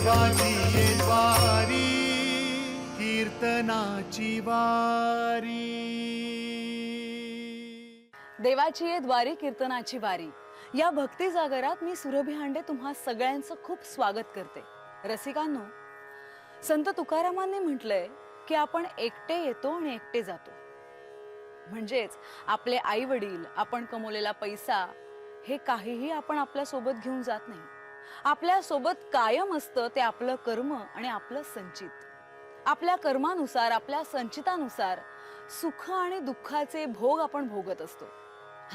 देवाची ये द्वारी कीर्तनाची वारी। देवाची ये द्वारी कीर्तनाची वारी या भक्ती जागरात मी सुरभी हांडे तुम्हा सगळ्यांचं खूप स्वागत करते। रसिकांनो, संत तुकारामांनी म्हटलंय की आपण एकटे येतो आणि एकटे जातो। म्हणजेच आपले आई वडील, आपण कमवलेला पैसा हे काहीही आपण आपल्या सोबत घेऊन जात नाही। आपल्या सोबत कायम असतं ते आपलं कर्म आणि आपलं संचित। आपल्या कर्मानुसार, आपल्या संचितानुसार सुख आणि दुःखाचे भोग आपण भोगत असतो।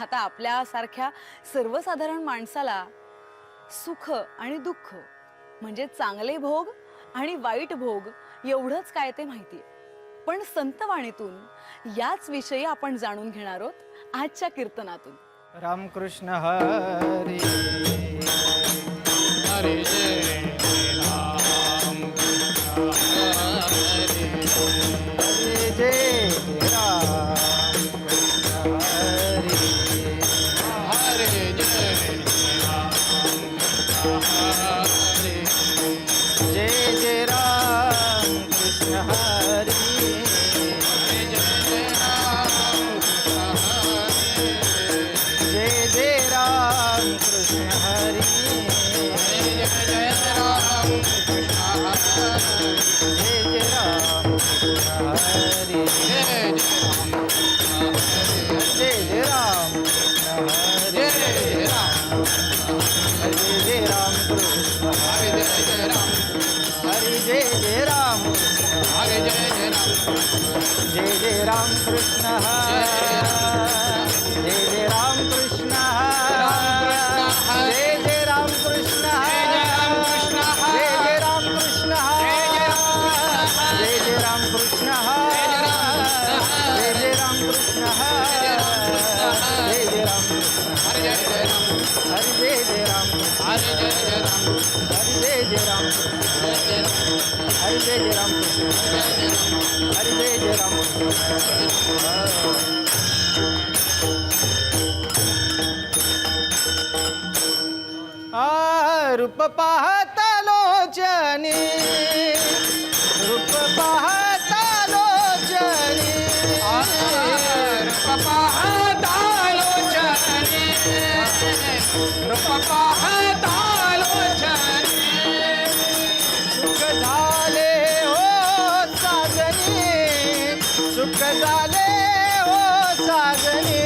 आता आपल्या सारख्या सर्वसाधारण माणसाला सुख आणि दुःख म्हणजे चांगले भोग आणि वाईट भोग एवढंच काय ते माहितीये। पण संतवाणीतून याच विषयी आपण जाणून घेणार आहोत आजच्या कीर्तनातून। रामकृष्ण हरी हरे जय राम हरे हरे जय राम हरी हरे जय राम हरे जय जय राम कृष्ण हरी जय जय राम कृष्ण हरी जय जय राम कृष्ण हरी जय जय राम हरे जय राम कृष्ण हरे हरे जय जय राम हरे जय जय राम कृष्ण जय जय राम कृष्ण जय जय राम कृष्ण जय जय राम कृष्ण जय जय राम कृष्ण जय जय राम कृष्ण जय जय राम कृष्ण हरे जय जय राम हरे जय जय राम हरे जय जय राम हरे जय जय राम रूप पाहता लोचनी रूप पाहता लोचनी रूप पाहता लोचनी रूप पाहता लोचनी सुख झाले हो साजनी सुख झाले हो साजनी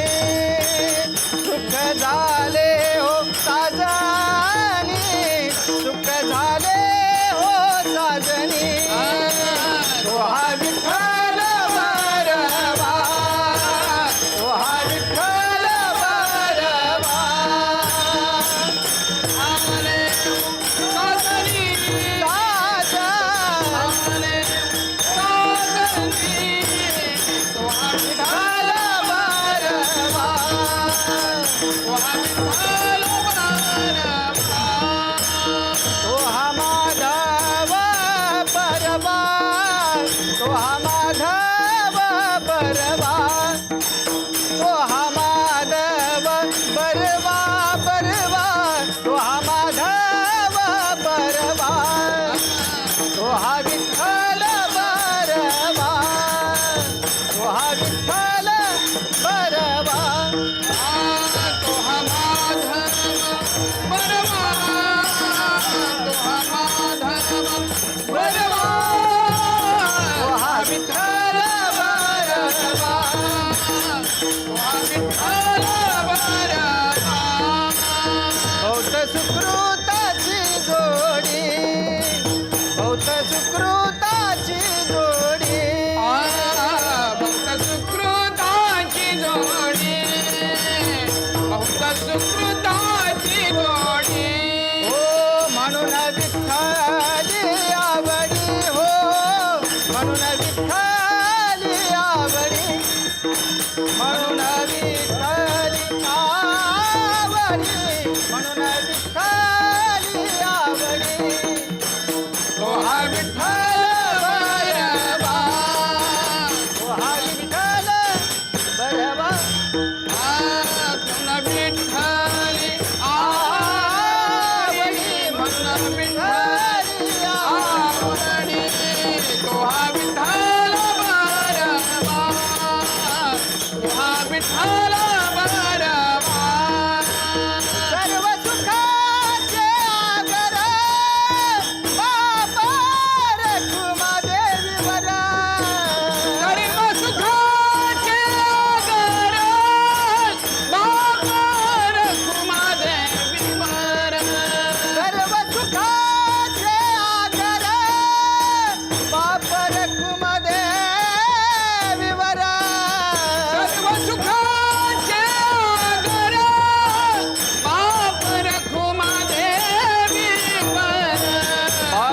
सुख झाले हो साजनी सुख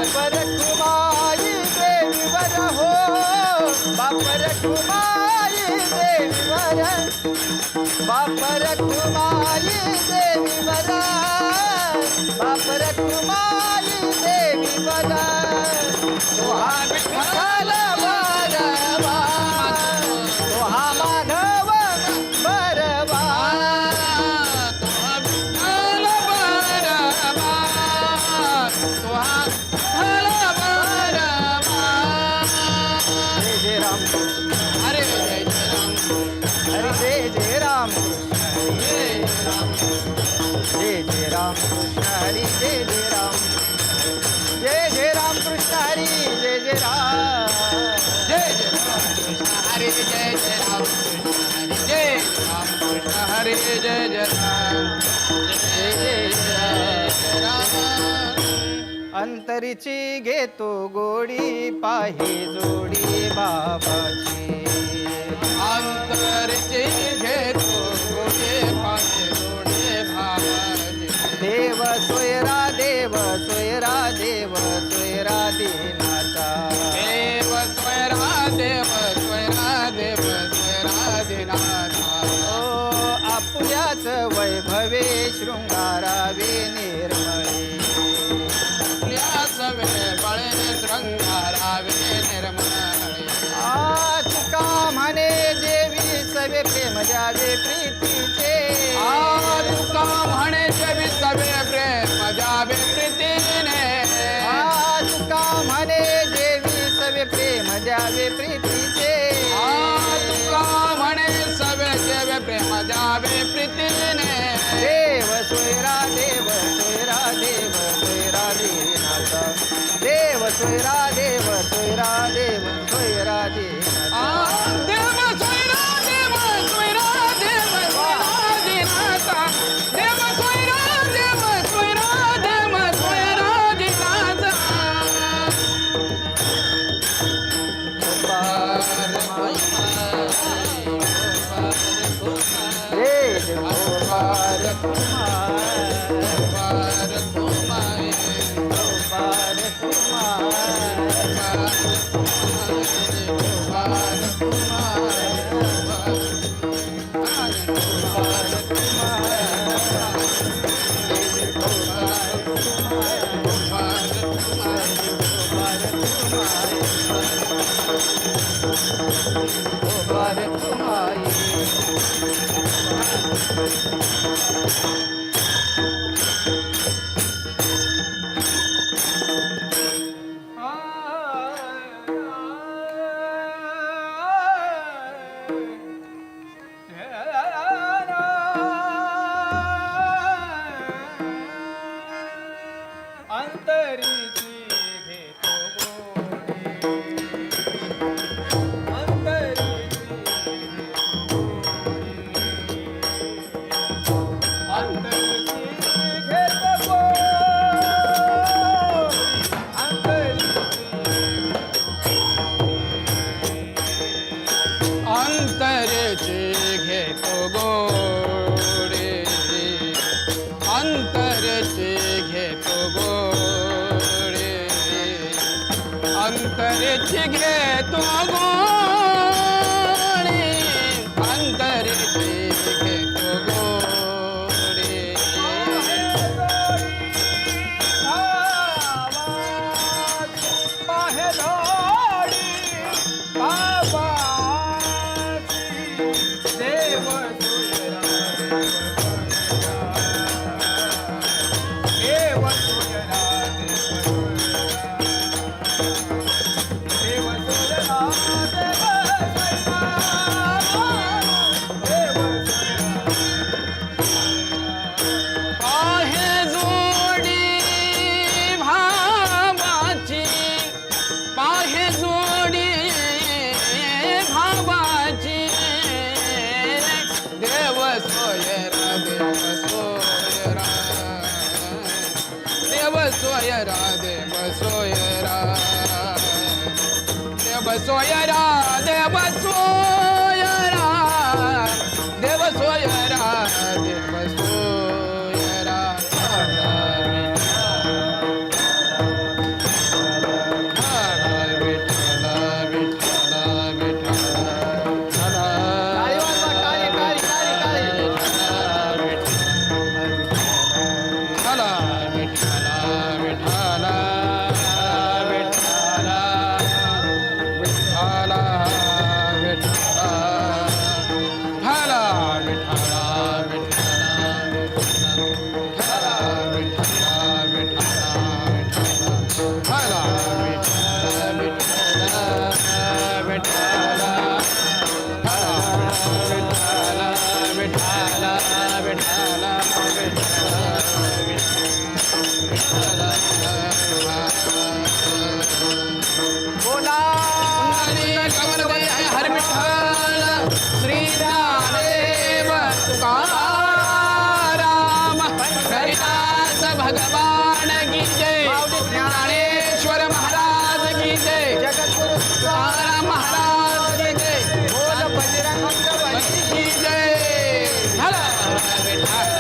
बापर ठुमाई देवीवर हो बापर ठुमाई देवीवर बापर ठुमाई देवीवर बापर ठुमाई देवीवर तोहा विठ्ठल बरवा तोहा माधव बरवा जय जय राम हरे जय जय राम हरी जय जय राम जय जय जय राम कृष्ण हरी जय जय राम जय जय राम कृष्ण हरी जय जय राम जय जय राम कृष्ण हरे जय जय राम कृष्ण हरे जय राम कृष्ण हरे जय जय राम जय जय राम अंतरीची घेतो गोडी पाहे जोडी बाबाची अंतरचे घेतो गोडे पाहे जोडे भावाचे देव सोयरा देव सोयरा देव सोयरा दीनाचा देव स्वरा देव स्वरा देव स्वरा दिनाथा ओ आपुल्याच वैभवे शृंगारावे निर्मळे सवे बळे शृंगारावे निर्मळे आ तुका म्हणे देवी सवे प्रेम द्यावे प्रीतीचे तुका म्हणे जवी सवे प्रेम जावे प्रीतीने तुका म्हणे देवी सवे प्रेम द्यावे प्रीतीचे तुका म्हणे सवे जवे प्रेम जावे प्रीतीने देव सोयरा देव सोयरा देव सोयरा दीनाचा देव सोयरा देव सोयरा देव सोयरा दीनाचा देव सोयरा देव सोयरा देव सोयरा दिनाचा देव सोयरा देव सोयरा देव सोयरा दिनाचा जय गोपाल पार कुमार गोपाल कुमार गोपाल कुमार अंतरीची घेतो अंतरचे घेतो गोडे अंतरचे घेतो गोडे अंतरचे घेतो गोडे अंतरचे घेतो गोडे आहे जोडी भावाची पाहे जोडी भावाची देव सोयरा देव सोयरा देव सोयरा देव सोयरा देव सोयरा देव सोयरा देव सोयरा देव सोयरा बोला हर विठ्ठल श्री ज्ञानदेव तुकाराम हरिदास भगवान की जय ज्ञानेश्वर महाराज की जय जगद्गुरु तुकाराम महाराज की जय बोल बजरंग बली की जय हर विठ्ठल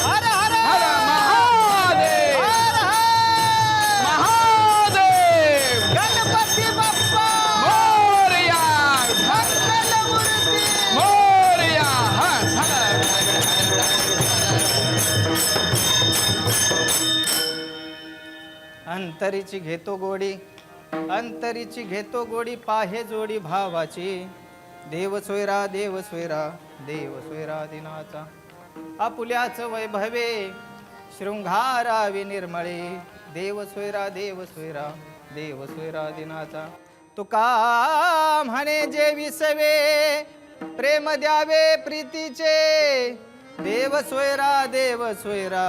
हर हर हर महादेव हर हर महादेव गणपती बाप्पा मोरया मंगलमूर्ती मोरया हर अंतरीची घेतो गोडी अंतरीची घेतो गोडी पाहे जोडी भावाची देव सोयरा देव सोयरा देव सोयरा दिनाचा आपुल्याच वैभवे शृंगारावी निर्मळे देव सोयरा देव सोयरा देव सोयरा दिनाचा तुका म्हणे जे विसवे प्रेम द्यावे प्रीतीचे देव सोयरा देव सोयरा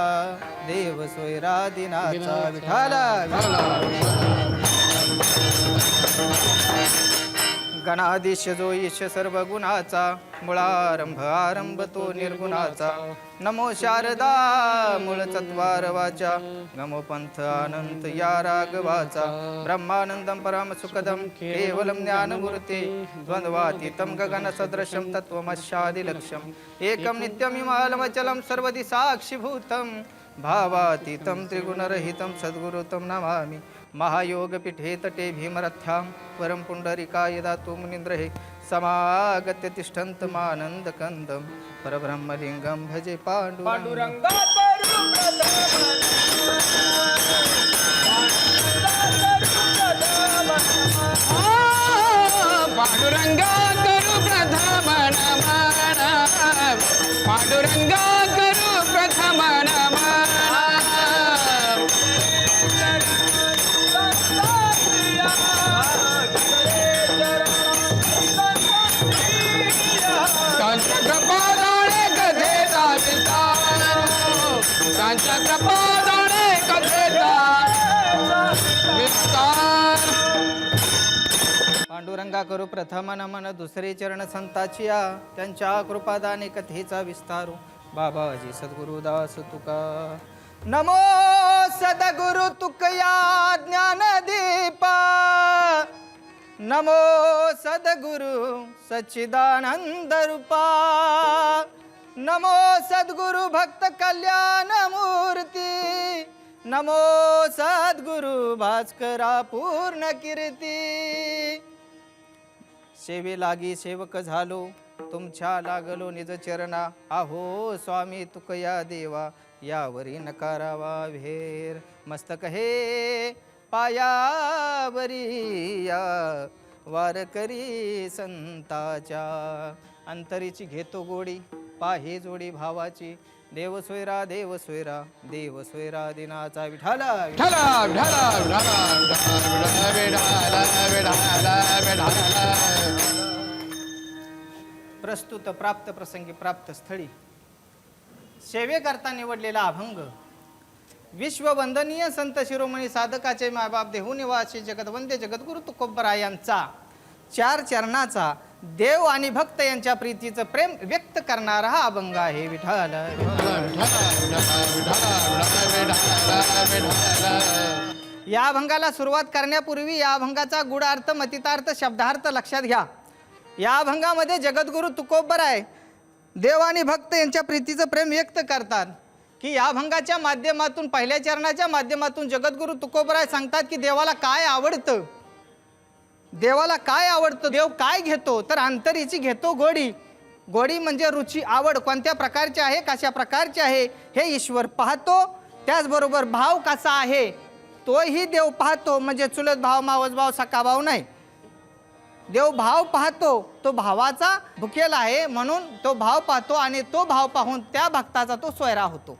देव सोयरा दिनाचा विठाला गणाधीश जो ईश सर्व गुणाचा मुळारंभ आरंभ तो निर्गुणाचा नमो शारदा मूळ चत्वार वाचा नमो पंथ अनंत या राघवाचा ब्रह्मानंदम परम सुखदम केवलम ज्ञानमूर्ती द्वंद्वातीतम गगन सदृशम तत्वमशादिलक्ष्यम एकम नित्यमिमालमचलम सर्वदि साक्षीभूतम भावातीतं त्रिगुणरहितं सद्गुरुतं नमामि महायोगपीठे तटे भीमरथ्यां परं पुण्डरीकाय दातु मुनीन्द्रहे समागत्य तिष्ठन्तमानन्दकन्दं परब्रह्मलिङ्गं भजे पाण्डुरङ्ग पांडुरंगा करू प्रथम नमन पांडुरंगा करू प्रथम नमन कांच्या कृपादाणे कथेचा विस्तार कांच्या कृपादाणे कथेचा विस्तार पांडुरंगा करू प्रथम नमन दुसरे चरण संताची या त्यांच्या कृपादाने कथेचा विस्तारू बाबाजी सद्गुरुदास तुका नमो सद्गुरु तुकया ज्ञानदीपा नमो सद्गुरु सच्चिदानंद रूपा नमो सद्गुरु भक्त कल्याण मूर्ती नमो सद्गुरु भास्करा पूर्ण कीर्ती सेवे लागी सेवक झालो तुमच्या लागलो निज चरणा आहो स्वामी तुकया देवा यावरी नकारावा भेर मस्तक हे पायावरी या वारकरी संताच्या अंतरीची घेतो गोडी पाहे जोडी भावाची देव सोयरा देव सोयरा देव सोयरा दिनाचा विठाला ढाला ढाला ढाला ढाला प्रस्तुत प्राप्त प्रसंगी प्राप्त स्थळी सेवेकरता निवडलेला अभंग विश्ववंदनीय संत शिरोमणी साधकाचे मायबाप देहू निवासी जगदवंद्य जगद्गुरु तुकोबराय यांचा 4 चरणाचा देव आणि भक्त यांच्या प्रीतीचं प्रेम व्यक्त करणारा हा अभंग आहे विठाल या अभंगाला सुरुवात करण्यापूर्वी या अभंगाचा गूढार्थ मतितार्थ शब्दार्थ लक्षात घ्या या अभंगामध्ये जगद्गुरु तुकोबराय देव आणि भक्त यांच्या प्रीतीचं प्रेम व्यक्त करतात की या अभंगाच्या माध्यमातून पहिल्या चरणाच्या माध्यमातून जगद्गुरु तुकोबराय सांगतात की देवाला काय आवडतं देवाला काय आवडतं देव काय घेतो तर अंतरीची घेतो गोडी गोडी म्हणजे रुची आवड कोणत्या प्रकारची आहे कशा प्रकारची आहे हे ईश्वर पाहतो त्याचबरोबर भाव कसा आहे तोही देव पाहतो म्हणजे चुलत भाव मावस भाव सखा भाव नाही देव भाव पाहतो तो भावाचा भुकेला आहे म्हणून तो भाव पाहतो आणि तो भाव पाहून त्या भक्ताचा तो सोयरा होतो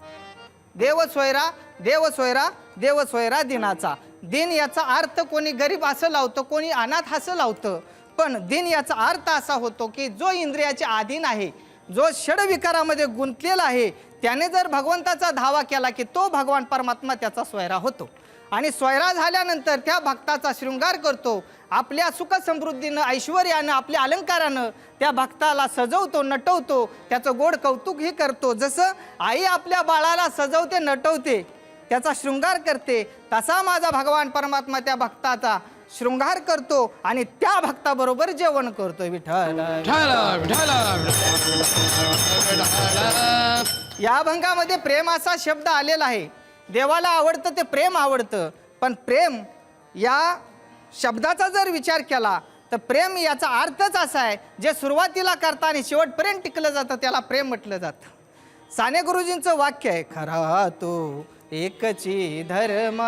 देव सोयरा देव सोयरा देव सोयरा दिनाचा. दिन याचा अर्थ कोणी गरीब असं लावतं, कोणी अनाथ असं लावतं, पण दिन याचा अर्थ असा होतो की जो इंद्रियाचे अधीन आहे, जो षडविकारामध्ये गुंतलेला आहे, त्याने जर भगवंताचा धावा केला की तो भगवान परमात्मा त्याचा सोयरा होतो. आणि सोयरा झाल्यानंतर त्या भक्ताचा शृंगार करतो, आपल्या सुख समृद्धीनं ऐश्वर्यानं आपल्या अलंकारानं त्या भक्ताला सजवतो, नटवतो, त्याचं गोड कौतुकही करतो. जसं आई आपल्या बाळाला सजवते, नटवते, त्याचा शृंगार करते, तसा माझा भगवान परमात्मा त्या भक्ताचा शृंगार करतो आणि त्या भक्ताबरोबर जेवण करतो. विठ्ठल या अभंगामध्ये प्रेम असा शब्द आलेला आहे. देवाला आवडतं ते प्रेम आवडतं, पण प्रेम या शब्दाचा जर विचार केला तर प्रेम याचा अर्थच असा आहे, जे सुरुवातीला करता आणि शेवटपर्यंत टिकलं जातं त्याला प्रेम म्हटलं जातं. साने गुरुजींचं वाक्य आहे, खरा तो एकची धर्म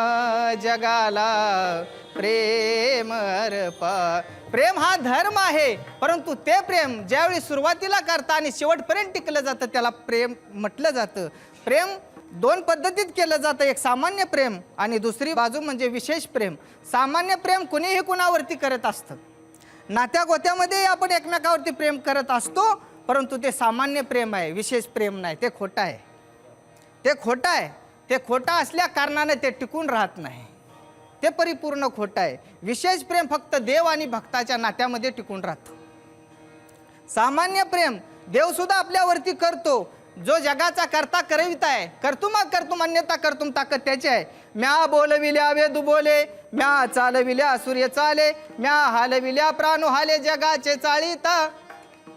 जगाला प्रेम अर्पा. प्रेम हा धर्म आहे, परंतु ते प्रेम ज्यावेळी सुरुवातीला करता आणि शेवटपर्यंत टिकलं जातं त्याला प्रेम म्हटलं जातं. प्रेम दोन पद्धतीत केलं जातं, एक सामान्य प्रेम आणि दुसरी बाजू म्हणजे विशेष प्रेम. सामान्य प्रेम कुणीही कुणावरती करत असतं, नात्या गोत्यामध्ये आपण एकमेकावरती प्रेम करत असतो, परंतु ते सामान्य प्रेम आहे, विशेष प्रेम नाही. ते खोटं आहे, ते खोटं आहे. ते खोटं असल्या कारणाने ते टिकून राहत नाही, ते परिपूर्ण खोटं आहे. विशेष प्रेम फक्त देव आणि भक्ताच्या नात्यामध्ये टिकून राहतं. सामान्य प्रेम देवसुद्धा आपल्यावरती करतो, जो जगाचा करता करविता आहे. कर्तुम अन्यथा कर्तुम ताकद त्याची आहे. म्या बोलविल्या वेदू बोले, म्या चालविल्या सूर्य चाले, म्या हालविल्या प्राणू हाले जगाचे चाळीता.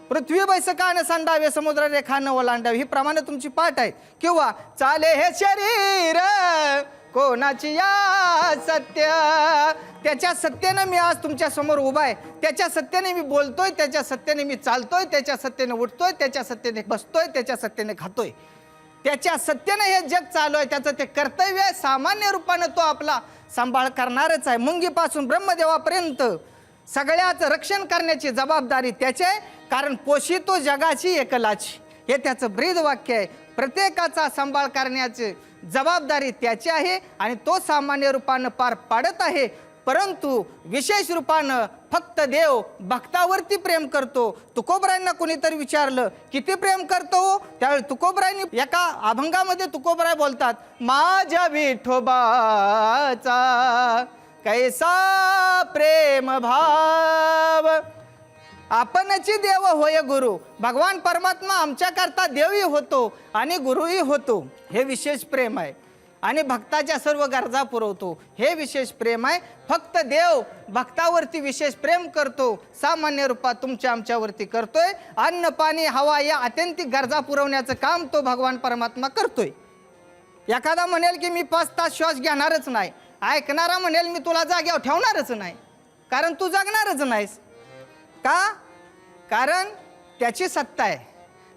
पृथ्वी बैसकान संडावे समुद्र रेखान ओलांडावे, ही प्रमाणे तुमची पाठ आहे. किंवा चाले हे शरीर कोणाची या सत्य, त्याच्या सत्याने मी आज तुमच्या समोर उभा आहे, त्याच्या सत्याने मी बोलतोय, त्याच्या सत्याने मी चालतोय, त्याच्या सत्याने उठतोय, त्याच्या सत्याने बसतोय, त्याच्या सत्याने खातोय, त्याच्या सत्याने हे जग चालू आहे. त्याचं ते कर्तव्य आहे. सामान्य रूपानं तो आपला सांभाळ करणारच आहे. मुंगीपासून ब्रह्मदेवापर्यंत सगळ्याचं रक्षण करण्याची जबाबदारी त्याची आहे, कारण पोषितो जगाची एकलाची, हे त्याचं ब्रीद वाक्य आहे. प्रत्येकाचा सांभाळ करण्याची जबाबदारी त्याची आहे आणि तो सामान्य रूपानं पार पाडत आहे. परंतु विशेष रूपानं फक्त देव भक्तावरती प्रेम करतो. तुकोबरायांना कोणीतरी विचारलं किती प्रेम करतो, त्यावेळी तुकोबरायांनी एका अभंगामध्ये तुकोबराय बोलतात, माझ्या विठोबाचा कैसा प्रेम भाव, आपणची देव होय गुरु. भगवान परमात्मा आमच्याकरता देवही होतो आणि गुरुही होतो, हे विशेष प्रेम आहे. आणि भक्ताच्या सर्व गरजा पुरवतो, हे विशेष प्रेम आहे. फक्त देव भक्तावरती विशेष प्रेम करतो, सामान्य रूपात तुमच्या आमच्यावरती करतोय. अन्न पाणी हवा या आत्यंतिक गरजा पुरवण्याचं काम तो भगवान परमात्मा करतोय. एखादा म्हणेल की मी 5 तास श्वास घेणारच नाही, ऐकणारा म्हणेल मी तुला जाग्यावर ठेवणारच नाही, कारण तू जगणारच नाहीस. का? कारण त्याची सत्ता आहे,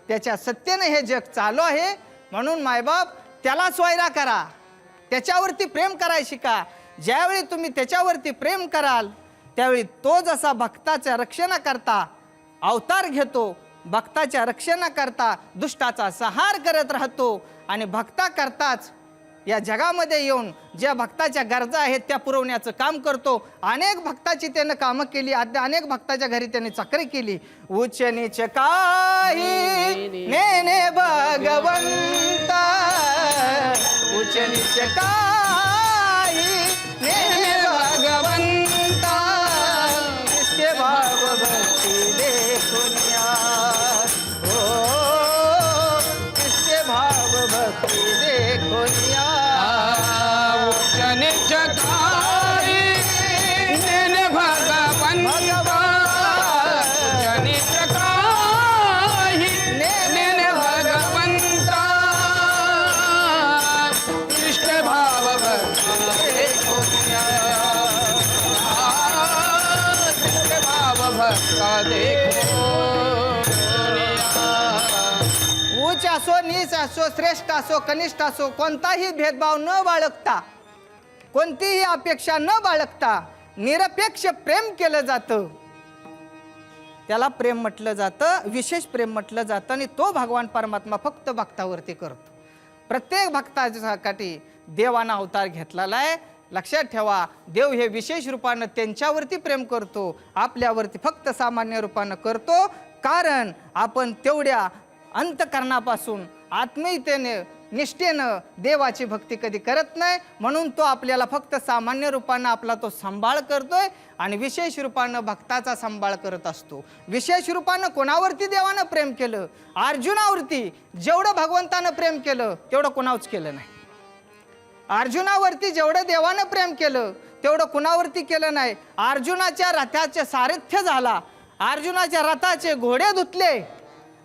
त्याच्या सत्तेने हे जग चालू आहे. म्हणून मायबाप त्याला सोयरा करा, त्याच्यावरती प्रेम करायला शिका. ज्यावेळी तुम्ही त्याच्यावरती प्रेम कराल त्यावेळी तो जसा भक्ताच्या रक्षणाकरता अवतार घेतो, भक्ताच्या रक्षणाकरता दुष्टाचा संहार करत राहतो आणि भक्ता करताच या जगामध्ये येऊन ज्या भक्ताच्या गरजा आहेत त्या पुरवण्याचं काम करतो. अनेक भक्ताची त्यानं कामं केली, अनेक भक्ताच्या घरी त्याने चाकरी केली. उच्च नीच काही नेने भगवंता, उच्च नीच काही नेने भगवंता, इसके भाव भक्ती देखुनिया, हो इसके भाव भक्ती देखुनिया. उच्च असो नीच असो श्रेष्ठ असो कनिष्ठ असो कोणताही भेदभाव न बाळगता, कोणतीही अपेक्षा न बाळगता निरपेक्ष प्रेम केलं जातं, त्याला प्रेम म्हटलं जातं, विशेष प्रेम म्हटलं जातं. आणि तो भगवान परमात्मा फक्त भक्तावरती करतो. प्रत्येक भक्तासाठी देवानं अवतार घेतलेला आहे. लक्षात ठेवा, देव हे विशेष रूपानं त्यांच्यावरती प्रेम करतो, आपल्यावरती फक्त सामान्य रूपानं करतो. कारण आपण तेवढ्या अंतकरणापासून आत्मीयतेने निष्ठेनं देवाची भक्ती कधी करत नाही, म्हणून तो आपल्याला फक्त सामान्य रूपानं आपला तो सांभाळ करतोय आणि विशेष रूपानं भक्ताचा सांभाळ करत असतो. विशेष रूपानं कोणावरती देवानं प्रेम केलं? अर्जुनावरती. जेवढं भगवंतानं प्रेम केलं तेवढं कोणावरच केलं नाही. अर्जुनावरती जेवढं देवानं प्रेम केलं तेवढं कुणावरती केलं नाही. अर्जुनाच्या रथाचे सारथ्य झाला, अर्जुनाच्या रथाचे घोडे धुतले,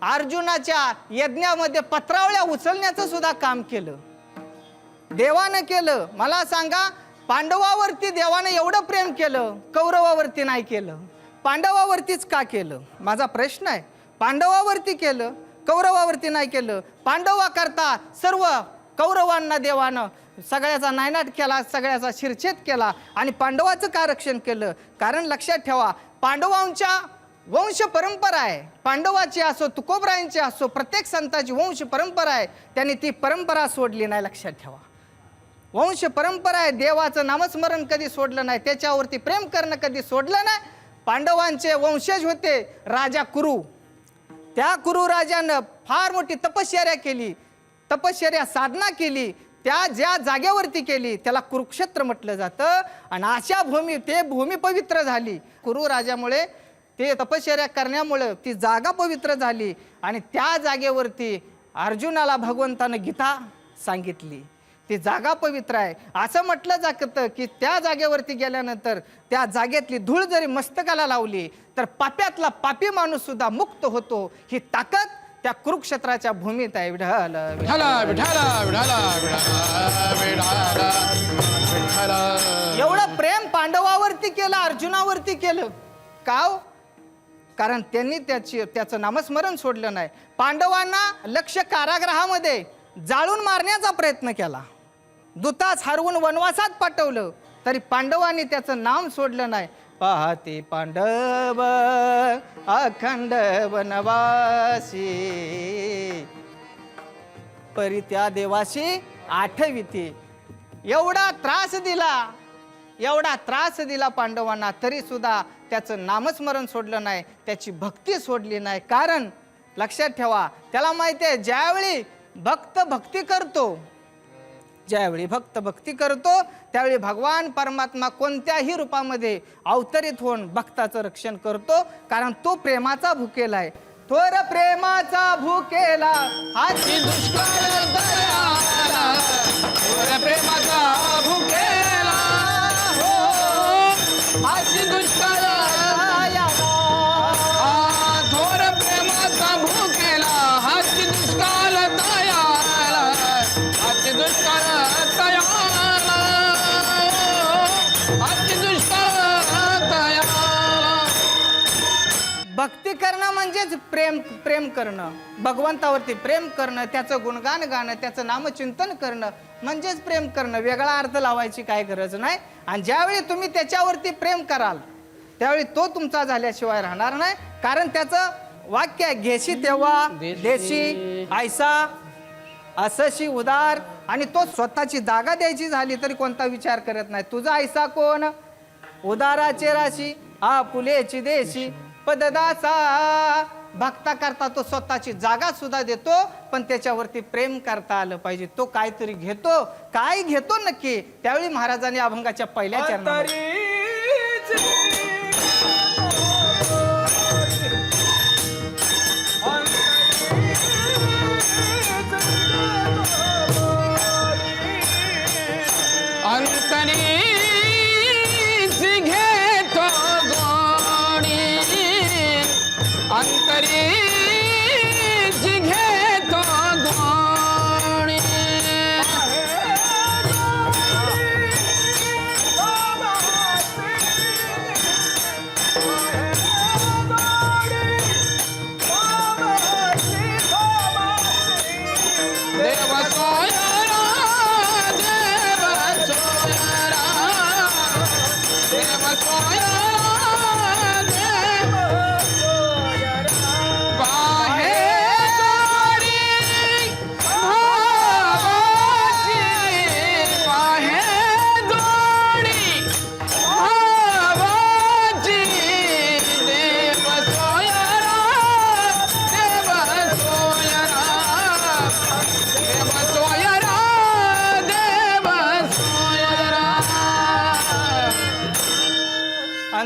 अर्जुनाच्या यज्ञामध्ये पत्रावळ्या उचलण्याचं सुद्धा काम केलं देवानं केलं. मला सांगा, पांडवावरती देवानं एवढं प्रेम केलं, कौरवावरती नाही केलं. पांडवावरतीच का केलं? माझा प्रश्न आहे. पांडवावरती केलं, कौरवावरती नाही केलं. पांडवा करता सर्व कौरवांना देवानं सगळ्याचा नायनाट केला, सगळ्याचा शिरछेद केला आणि पांडवाचं का रक्षण केलं? कारण लक्षात ठेवा, पांडवांच्या वंश परंपरा आहे. पांडवाची असो, तुकोबरायांची असो, प्रत्येक संताची वंश परंपरा आहे. त्यांनी ती परंपरा सोडली नाही. लक्षात ठेवा, वंश परंपरा आहे. देवाचं नामस्मरण कधी सोडलं नाही, त्याच्यावरती प्रेम करणं कधी सोडलं नाही. पांडवांचे वंशज होते राजा कुरु. त्या कुरु राजानं फार मोठी तपश्चर्या केली, तपश्चर्या साधना केली. त्या ज्या जागेवरती केली त्याला कुरुक्षेत्र म्हटलं जातं. आणि अशा ते भूमी पवित्र झाली. कुरु राजामुळे, ते तपश्चर्या करण्यामुळं ती जागा पवित्र झाली आणि त्या जागेवरती अर्जुनाला भगवंतानं गीता सांगितली. ती जागा पवित्र आहे. असं म्हटलं जातं की त्या जागेवरती गेल्यानंतर त्या जागेतली धूळ जरी मस्तकाला लावली तर पाप्यातला पापी माणूस सुद्धा मुक्त होतो. ही ताकद त्या कुरुक्षेत्राच्या भूमीत आहे. विठाल एवढं प्रेम पांडवावरती केलं, अर्जुनावरती केलं का? कारण त्यांनी त्याचं नामस्मरण सोडलं नाही. पांडवांना लक्ष कारागृहामध्ये जाळून मारण्याचा प्रयत्न केला, दूतास हरवून वनवासात पाठवलं, तरी पांडवांनी त्याचं नाम सोडलं नाही. पाहते पांडव अखंड वनवासी, परी त्या देवाशी आठविते. एवढा त्रास दिला पांडवांना, तरी सुद्धा त्याचं नामस्मरण सोडलं नाही, त्याची भक्ती सोडली नाही. कारण लक्षात ठेवा, त्याला माहिती आहे, ज्यावेळी भक्त भक्ती करतो त्यावेळी भगवान परमात्मा कोणत्याही रूपामध्ये अवतरित होऊन भक्ताचं रक्षण करतो. कारण तो प्रेमाचा भुकेला आहे. थोर प्रेमाचा भुकेला हाती दुष्काळ दयाला, थोर प्रेमाचा भुकेला हो हाती दुष्काळ दयाला, थोर प्रेमाचा भुकेला हाती दुष्काळ दयाला, हाती दुष्काळ दयाला, हाती दुष्काळ दयाला. भक्ती करणं म्हणजेच प्रेम करणं, भगवंतावरती प्रेम करणं, त्याचं गुणगान गाणं, त्याचं नामचिंतन करणं म्हणजेच प्रेम करणं. वेगळा अर्थ लावायची काय गरज नाही. आणि ज्यावेळी तुम्ही त्याच्यावरती प्रेम कराल त्यावेळी तो तुमचा झाल्याशिवाय राहणार नाही. कारण त्याचं वाक्य आहे, घेशी तेव्हा देशी ऐसा असशी उदार. आणि तो स्वतःची जागा द्यायची झाली तरी कोणता विचार करत नाही. तुझा ऐसा कोण? उदाराचे राशी आपुलेची देशी पददासा. भक्ता करता तो स्वतःची जागा सुद्धा देतो, पण त्याच्यावरती प्रेम करता आलं पाहिजे. तो काहीतरी घेतो, काय घेतो नक्की? त्यावेळी महाराजांनी अभंगाच्या पहिल्या चरणामध्ये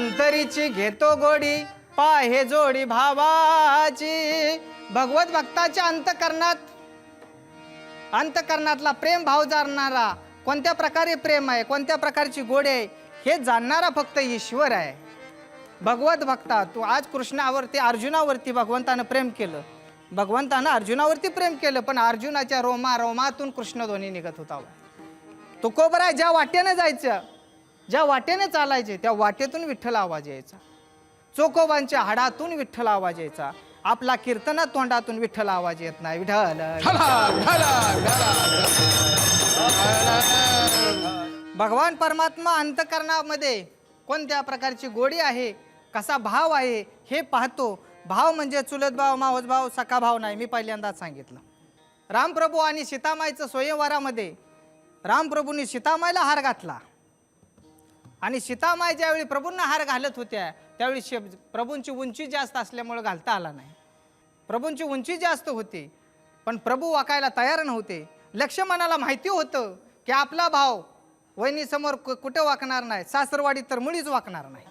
अंतरीची घेतो गोडी पाहे जोडी भावाची. भगवत भक्ताच्या अंतकरणातला प्रेम भाव जाणणारा, कोणत्या प्रकारे प्रेम आहे, कोणत्या प्रकारची गोडी आहे हे जाणणारा फक्त ईश्वर आहे. भगवत भक्ता तू आज कृष्णावरती अर्जुनावरती भगवंतानं प्रेम केलं, भगवंतानं अर्जुनावरती प्रेम केलं, पण अर्जुनाच्या रोमातून कृष्ण ध्वनी निघत होता. तुकोबराय ज्या वाटेने जायचं, ज्या वाटेने चालायचे त्या वाटेतून विठ्ठल आवाज यायचा. चोकोबांच्या हाडातून विठ्ठल आवाज यायचा. आपला कीर्तना तोंडातून विठ्ठल आवाज येत नाही. विठ्ठल भगवान परमात्मा अंतकरणामध्ये कोणत्या प्रकारची गोडी आहे, कसा भाव आहे हे पाहतो. भाव म्हणजे चुलत भाव, मावस भाव, सखा भाव नाही. मी पहिल्यांदाच सांगितलं. रामप्रभू आणि सीतामाईचं स्वयंवरामध्ये रामप्रभूंनी सीतामाईला हार घातला आणि सीतामाई ज्यावेळी प्रभूंना हार घालत होत्या त्यावेळी प्रभूंची उंची जास्त असल्यामुळे घालता आला नाही. प्रभूंची उंची जास्त होती पण प्रभू वाकायला तयार नव्हते. लक्ष्मणाला माहिती होतं की आपला भाव वहिनीसमोर कुठं वाकणार नाही, सासरवाडीत तर मुळीच वाकणार नाही.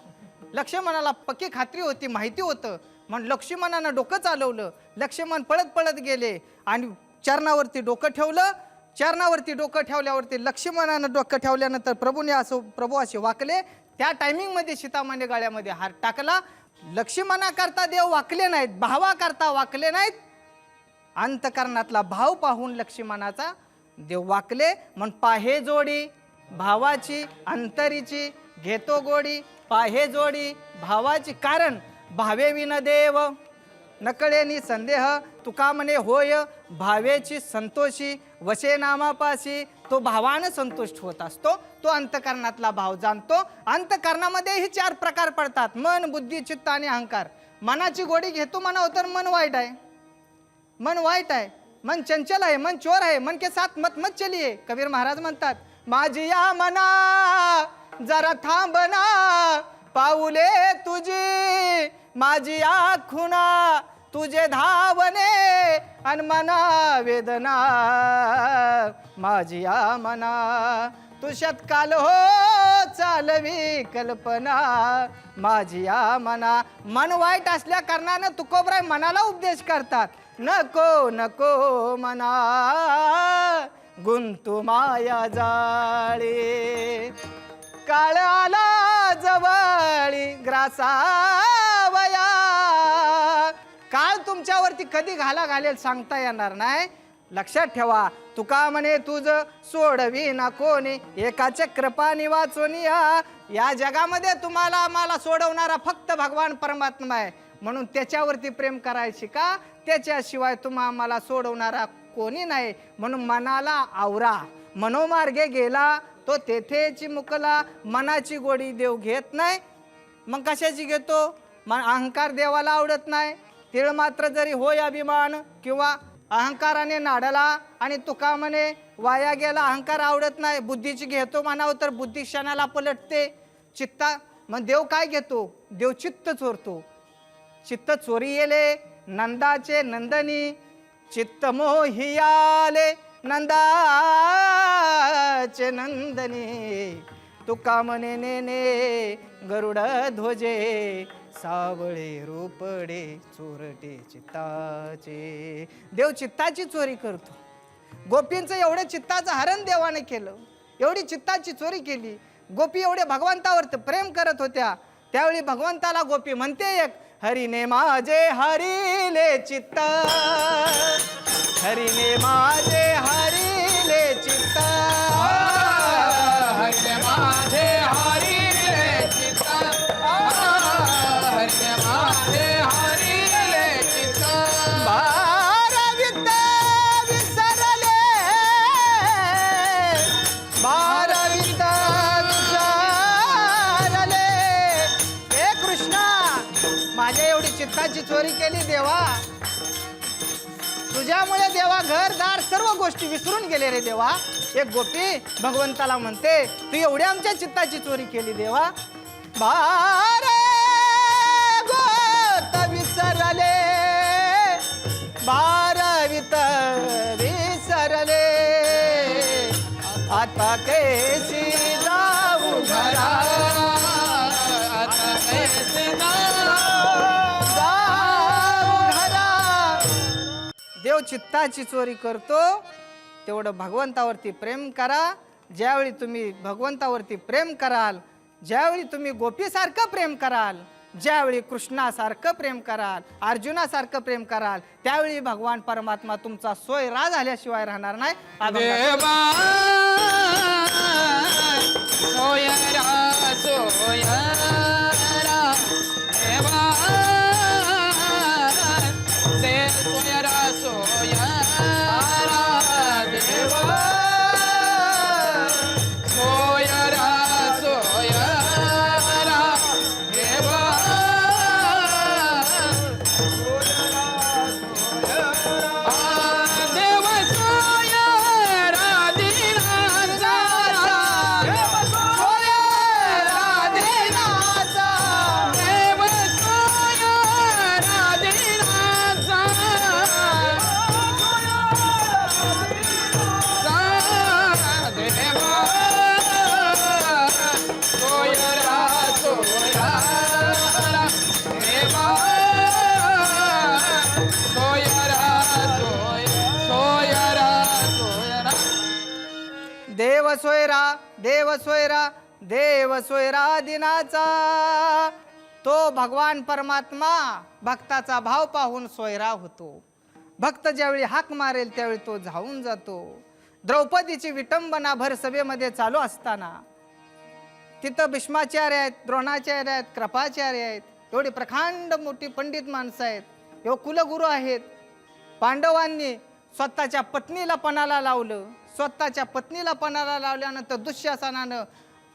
लक्ष्मणाला पक्की खात्री होती, माहिती होतं. म्हणून लक्ष्मणानं डोकं चालवलं. लक्ष्मण पळत पळत गेले आणि चरणावरती डोकं ठेवलं. चरणावरती डोकं ठेवल्यावरती लक्ष्मणानं डोकं ठेवल्यानंतर प्रभू असे वाकले. त्या टायमिंगमध्ये सीतामाने गाळ्यामध्ये हार टाकला. लक्ष्मणाकरता देव वाकले नाहीत, भावाकरता वाकले नाहीत. अंतकरणातला भाव पाहून लक्ष्मणाचा देव वाकले. म्हणून पाहे जोडी भावाची, अंतरीची घेतो गोडी पाहे जोडी भावाची. कारण भावे विन देव नकळेनी संदेह, तुका म्हणे होय भावेची संतोषी. वशे नामापाशी तो भावानं संतुष्ट होत असतो. तो अंतकरणातला भाव जाणतो. अंतकरणामध्येही 4 प्रकार पडतात: मन, बुद्धी, चित्त आणि अहंकार. मनाची गोडी घेतो म्हणावं तर मन वाईट आहे, मन वाईट आहे, मन चंचल आहे, मन चोर आहे, मन के साथ मत मत चलिए. कबीर महाराज म्हणतात, माझी या मना जरा थांबना पाऊले तुझी, माझी आखुना तुझे धावने अन मना वेदना. माझी या मना तू शतकाल हो चालवी कल्पना. माझी या मना. मन वाईट असल्या कारणानं तुकोबराय मनाला उपदेश करतात, नको नको मना गुंतू माया जाळी. काळ आला जवळी ग्रासावया. काळ तुमच्यावरती कधी घालेल सांगता येणार नाही. लक्षात ठेवा, तुका म्हणे तुझ सोडवी ना कोणी, एका चक्रपाणी वाचून या जगामध्ये तुम्हाला आम्हाला सोडवणारा फक्त भगवान परमात्मा आहे. म्हणून त्याच्यावरती प्रेम करायची का, त्याच्याशिवाय तुम्हा आम्हाला सोडवणारा कोणी नाही. म्हणून मनाला आवरा. मनोमार्गे गेला तो तेथेची मुकला. मनाची गोडी देव घेत नाही. मग कशाची घेतो? अहंकार देवाला आवडत नाही. तिळ मात्र जरी होय अभिमान किंवा अहंकाराने नाडला आणि तुका म्हणे वाया गेला, अहंकार आवडत नाही. बुद्धीची घेतो म्हणावं तर बुद्धी क्षणाला पलटते. चित्ता मग देव काय घेतो? देव चित्त चोरतो. चित्त चोरी येले नंदाचे नंदनी, चित्त मोहियाले नंदाचे नंदनी. तुका म्हणे नेने गरुड ध्वजे, सावळे रोपडे चोरटे चित्ताचे. देव चित्ताची चोरी करतो. गोपींचं एवढं चित्ताचं हरण देवाने केलं, एवढी चित्ताची चोरी केली. गोपी एवढे भगवंतावर प्रेम करत होत्या. त्यावेळी भगवंताला गोपी म्हणते एक, हरीने माझे हरिले चित्त, हरीने माझे हरिले चित्त, हरिने माझे हरिले चित्त, हरिने माझे हरिले चित्त. बारावित विसरले, बारावित विसरले. हे कृष्णा, माझ्या एवढी चित्ताची चोरी केली देवा. तुझ्यामुळे देवा घरदार सर्व गोष्टी विसरून गेले रे देवा. एक गोपी भगवंताला म्हणते, तू एवढी आमच्या चित्ताची चोरी केली देवा. बारे गोत विसरले, बारावित विसरले. आता कैसी जाऊ घरा, आता चित्ताची चोरी करतो तेवढं भगवंतावरती प्रेम करा. ज्यावेळी तुम्ही भगवंतावरती प्रेम कराल, ज्यावेळी तुम्ही गोपीसारखं प्रेम कराल, ज्यावेळी कृष्णासारखं प्रेम कराल, अर्जुनासारखं प्रेम कराल, त्यावेळी भगवान परमात्मा तुमचा सोयरा झाल्याशिवाय राहणार नाही. देवा सोयरा सोयरा देवा दे सोयरा सोयरा देवा सोयरा सोयरा देवा देव सोयरा दिनाचा देव सोयरा दिनाचा देव सोयरा दिनाचा देवा सोयरा सोयरा देवा सोयरा सोयरा सोयरा देव सोयरा, देव सोयरा, देव सोयरा दिनाचा. तो भगवान परमात्मा भक्ताचा भाव पाहून सोयरा होतो. भक्त ज्यावेळी हाक मारेल त्यावेळी तो धावून जातो. द्रौपदीची विटंबना भर सभेमध्ये चालू असताना तिथं भीष्माचार्य आहेत, द्रोणाचार्य आहेत, कृपाचार्य आहेत, एवढी प्रखांड मोठी पंडित माणसं आहेत, एवढे कुलगुरू आहेत. पांडवांनी स्वतःच्या पत्नीला पणाला लावलं. स्वतःच्या पत्नीला पणाला लावल्यानंतर दुःशासनानं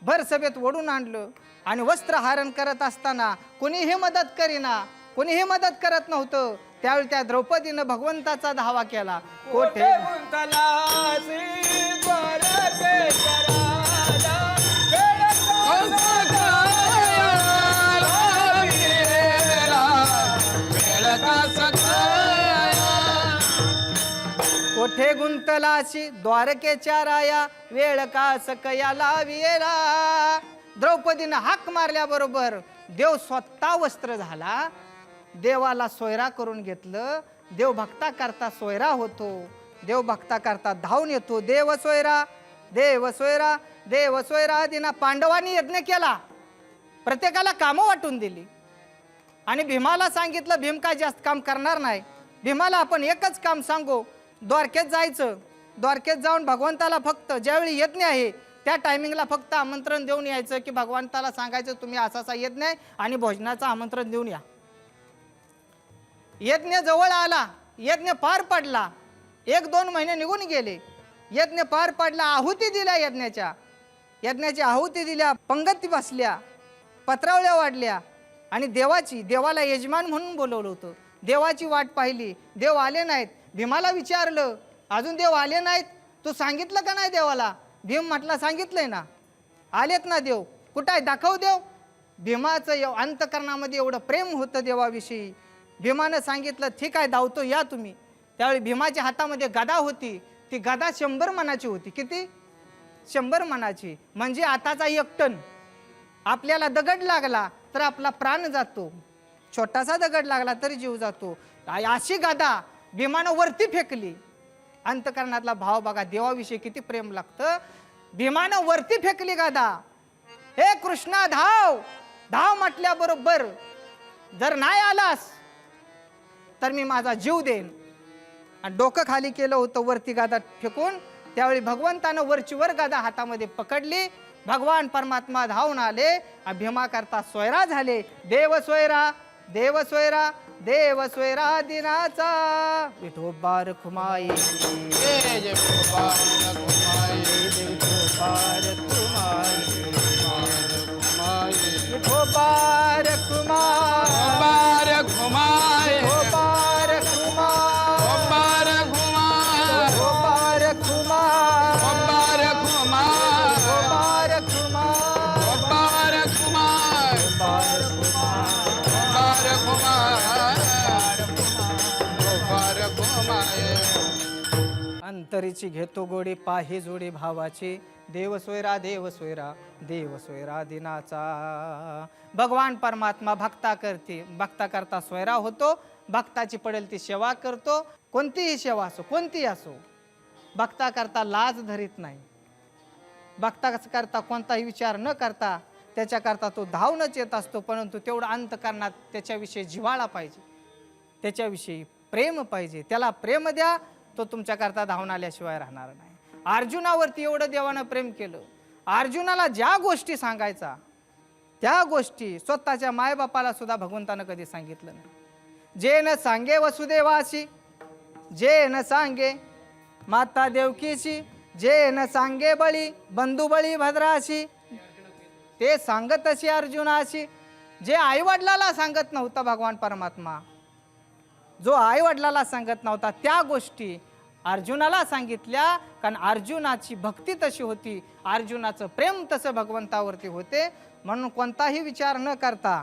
भर सभेत ओढून आणलं आणि वस्त्रहरण करत असताना कोणीही मदत करीना, कोणीही मदत करत नव्हतं. त्यावेळी त्या द्रौपदीनं भगवंताचा धावा केला. कोठे कोठे गुंतलाशी द्वारकेच्या राया, वेळ का सकयाला वियेरा. द्रौपदीनं हाक मारल्याबरोबर देव स्वतः वस्त्र झाला. देवाला सोयरा करून घेतलं. देव भक्ता करता सोयरा होतो. देव भक्ता करता धावून येतो. देव सोयरा, देव सोयरा, देव सोयरा दिना. पांडवांनी यज्ञ केला, प्रत्येकाला कामं वाटून दिली आणि भीमाला सांगितलं भीम काय जास्त काम करणार नाही. भीमाला आपण एकच काम सांगू, द्वारकेत जायचं. द्वारकेत जाऊन भगवंताला फक्त ज्यावेळी यज्ञ आहे त्या टायमिंगला फक्त आमंत्रण देऊन यायचं की भगवंताला सांगायचं तुम्ही असा असा यज्ञ आहे आणि भोजनाचं आमंत्रण देऊन या. यज्ञ जवळ आला, यज्ञ पार पडला. 1-2 महिने निघून गेले. यज्ञ पार पडला, आहुती दिल्या यज्ञाची आहुती दिल्या, पंगती बसल्या, पत्रावळ्या वाढल्या आणि देवाला यजमान म्हणून बोलवलं होतं. देवाची वाट पाहिली, देव आले नाहीत. भीमाला विचारलं अजून देव आले नाहीत, तू सांगितलं का नाही देवाला? भीम म्हटला सांगितलंय ना. आलेत ना देव, कुठं आहे दाखव देव. भीमाचं अंतकरणामध्ये एवढं प्रेम होतं देवाविषयी. भीमानं सांगितलं ठीक आहे धावतो या तुम्ही. त्यावेळी भीमाच्या हातामध्ये गदा होती. ती गदा 100 मणाची होती. किती? 100 मणाची. म्हणजे आताचा 1 टन. आपल्याला दगड लागला तर आपला प्राण जातो, छोटासा दगड लागला तरी जीव जातो. अशी गदा भीमानं वरती फेकली. अंतकरणातला भाव बघा, देवाविषयी किती प्रेम लागतं. भीमानं वरती फेकली गदा. हे कृष्णा धाव धाव म्हटल्याबरोबर जर नाही आलास तर मी माझा जीव देईन. आणि डोकं खाली केलं होतं वरती गदा फेकून. त्यावेळी भगवंतानं वरची वर गदा हातामध्ये पकडली. भगवान परमात्मा धावून आले, भीमा करता सोयरा झाले. देव सोयरा, देव सोयरा, देव सोयरा दिनाचा. विठोबा रखुमाई, जय जय गोपाल रखुमाई, विठोबा रखुमाई, रखुमाई, विठोबा रखुमाई, गोपाल रखुमाई, विठोबा रखुमाई, गोपाल रखुमाई, विठोबा रखुमाई, गोपाल रखुमाई, विठोबा रखुमाई, गोपाल रखुमाई, विठोबा रखुमाई. अंतरीची घेतो गोडी पाही जोडी भावाची. देव सोयरा, देव सोयरा, देव सोयरा दिनाचा. भगवान परमात्मा भक्ता करता सोयरा होतो. भक्ताची पडेल ती सेवा करतो. कोणतीही सेवा असो, कोणतीही असो, भक्ता करता लाज धरीत नाही. भक्ता करता कोणताही विचार न करता त्याच्याकरता तो धावूनच येत असतो. परंतु तेवढं अंतःकरणात त्याच्याविषयी जिव्हाळा पाहिजे, त्याच्याविषयी प्रेम पाहिजे. त्याला प्रेम द्या, तो तुमच्याकरता धावून आल्याशिवाय राहणार नाही. अर्जुनावरती एवढं देवानं प्रेम केलं. अर्जुनाला ज्या गोष्टी सांगायचा त्या गोष्टी स्वतःच्या मायबापाला सुद्धा भगवंतानं कधी सांगितलं नाही. जे न सांगे वसुदेवाशी, जे न सांगे माता देवकीशी, जे न सांगे बळी बंधू बळी भद्राशी, ते सांगत अशी अर्जुनाशी. जे आईवडिलाला सांगत नव्हता भगवान परमात्मा, जो आईवडिलाला सांगत नव्हता त्या गोष्टी अर्जुनाला सांगितल्या. कारण अर्जुनाची भक्ती तशी होती, अर्जुनाचं प्रेम तसं भगवंतावरती होते. म्हणून कोणताही विचार न करता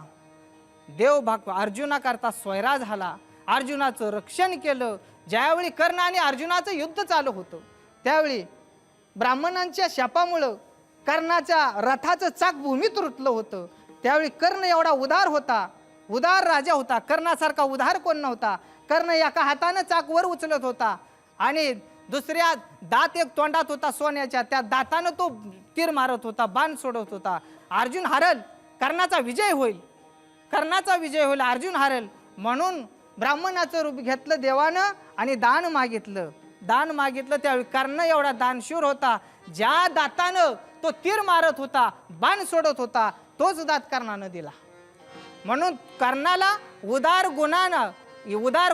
देव अर्जुनाकरता स्वैरा झाला, अर्जुनाचं रक्षण केलं. ज्यावेळी कर्ण आणि अर्जुनाचं युद्ध चालू होतं त्यावेळी ब्राह्मणांच्या शापामुळं कर्णाच्या रथाचं चाक भूमीत रुतलं होतं. त्यावेळी कर्ण एवढा उदार होता, उदार राजा होता. कर्णासारखा उदार कोण नव्हता. कर्ण एका हातानं चाक वर उचलत होता आणि दुसऱ्या दात एक तोंडात होता सोन्याच्या, त्या दातानं तो तीर मारत होता, बाण सोडत होता. अर्जुन हारल, कर्णाचा विजय होईल, कर्णाचा विजय होईल, अर्जुन हारल. म्हणून ब्राह्मणाचं रूप घेतलं देवानं आणि दान मागितलं. दान मागितलं त्यावेळी कर्ण एवढा दानशूर होता. ज्या दातानं तो तीर मारत होता, बाण सोडत होता, तोच दात कर्णानं दिला. म्हणून कर्णाला उदार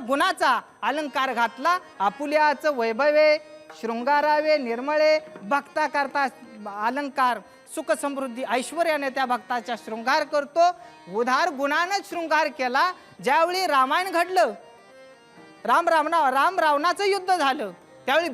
गुणाचा अलंकार घातला. आपुल्याचं वैभवे शृंगारावे निर्मळे, भक्ता करता अलंकार सुख समृद्धी ऐश्वर्याने त्या भक्ताचा शृंगार करतो. उदार गुणानं शृंगार केला. ज्यावेळी रामायण घडलं, राम रावणाचं युद्ध झालं, त्यावेळी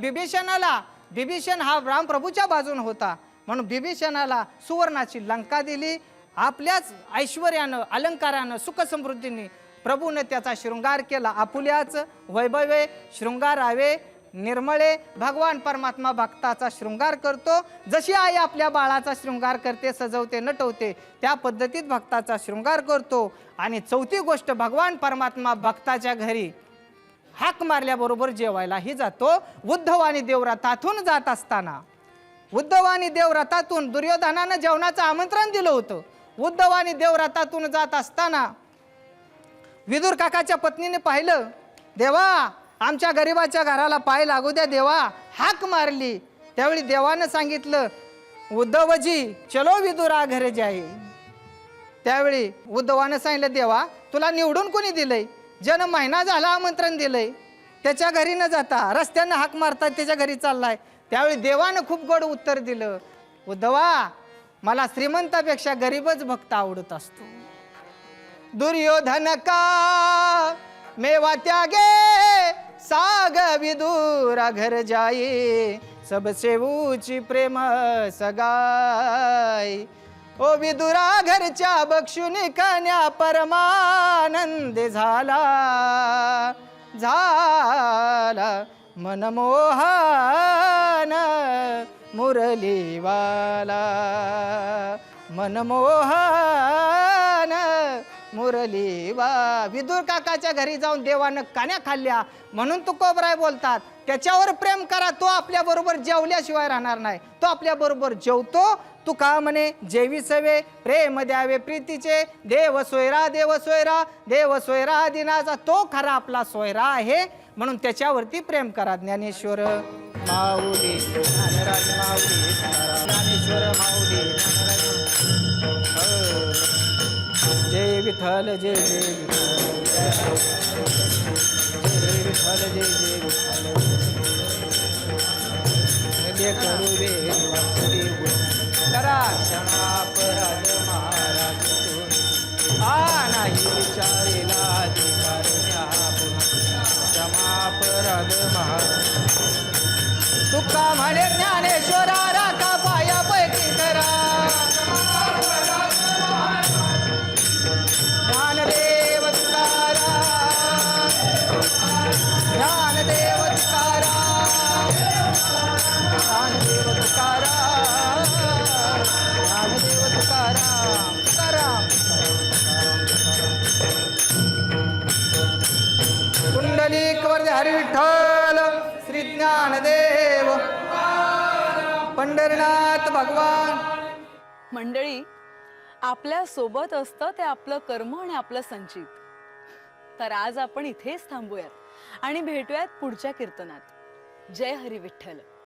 बिभीषण हा रामप्रभूच्या बाजूने होता. म्हणून बिभीषणाला सुवर्णाची लंका दिली. आपल्याच ऐश्वर्यानं अलंकारानं सुख समृद्धीने प्रभूने त्याचा शृंगार केला. आपुल्याचं वैभवे शृंगारावे निर्मळे, भगवान परमात्मा भक्ताचा शृंगार करतो. जशी आई आपल्या बाळाचा शृंगार करते, सजवते, नटवते, त्या पद्धतीत भक्ताचा शृंगार करतो. आणि चौथी गोष्ट, भगवान परमात्मा भक्ताच्या घरी हाक मारल्याबरोबर जेवायलाही जातो. उद्धव आणि देवरथातून जात असताना, उद्धव आणि देवरथातून दुर्योधनानं जेवणाचं आमंत्रण दिलं होतं. उद्धव आणि देवरथातून जात असताना विदुर काकाच्या पत्नीने पाहिलं, देवा आमच्या गरिबाच्या घराला पाय लागू द्या देवा, हाक मारली. त्यावेळी देवानं सांगितलं, उद्धवजी चलो विदुरा घर जाई. त्यावेळी उद्धवानं सांगितलं, देवा तुला निवडून कोणी दिलंय? जन महिना झाला आमंत्रण दिलंय, त्याच्या घरी न जाता रस्त्यानं हाक मारतात त्याच्या घरी चाललाय. त्यावेळी देवानं खूप गोड उत्तर दिलं, उद्धवा मला श्रीमंतापेक्षा गरीबच भक्त आवडत असतो. दुर्योधन का मेवा त्यागे साग विदुरा घर जाई, सबसे ऊंची प्रेम सगाई. ओ विदुरा घरच्या बक्षुन कन्या परमानंद झाला, झाला मनमोहन मुरलीवाला, मनमोहन मुरलीवा. विदुर काकाच्या घरी जाऊन देवानं कान्या खाल्ल्या म्हणून तुकोबराय बोलतात, त्याच्यावर प्रेम करा, तो आपल्या बरोबर जेवल्याशिवाय राहणार नाही, तो आपल्या बरोबर जेवतो. तुका म्हणे जेवी सवे प्रेम द्यावे प्रीतीचे, देव सोयरा देव सोयरा देव सोयरा दिनाचा तो खरा आपला सोयरा आहे. म्हणून त्याच्यावरती प्रेम करा. ज्ञानेश्वर माऊली ज्ञानराज माऊली, ज्ञानेश्वर माऊली जय विठ्ठल जय जय विठ्ठल, जय विठ्ठल जय करू करा क्षमा अपराध महाराज नाही विचारेला अधिकार, क्षमा अपराध महाराज. तुका म्हणे ज्ञानेश्वरा राखा पाया पैकी करा, ज्ञानदेव तुकाराम, ज्ञानदेव तुकाराम, ज्ञानदेव तुकाराम, ज्ञानदेव तुकाराम, तुकाराम. कुंडलिक वर हरी विठ्ठल श्री ज्ञानदेव पंढरीनाथ भगवान. मंडळी, आपल्या सोबत असतं ते आपलं कर्म आणि आपलं संचित. तर आज आपण इथेच थांबूयात आणि भेटूयात पुढच्या कीर्तनात. जय हरी विठ्ठल.